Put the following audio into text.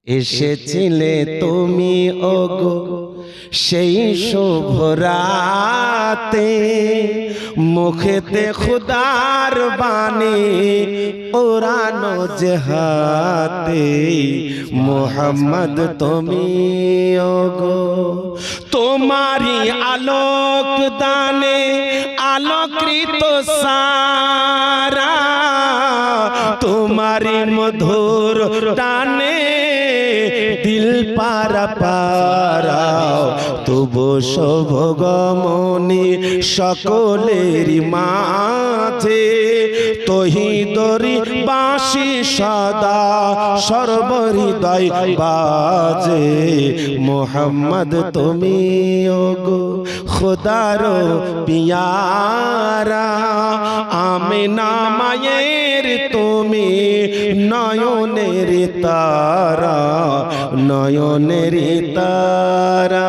এসেছিলে তুমি ওগো সেই শুভ রাতে, মুখেতে খুদার বাণী পুরানো যে হাতে। মুহাম্মদ তুমি ওগো, তোমারি আলোক দানে আলোকৃত সারা, তোমারি মধুর টানে দিল পারা পারাও। তবু শুভগমনি সকলেরই মাঝে, তহিদরি বাঁশি সদা সর্বহৃদয় বাজে। মুহাম্মদ তুমি ওগো খুদার পিয়ারা, আমিনা মায়ের তুমি নয়নের তারা, নয়নের তারা।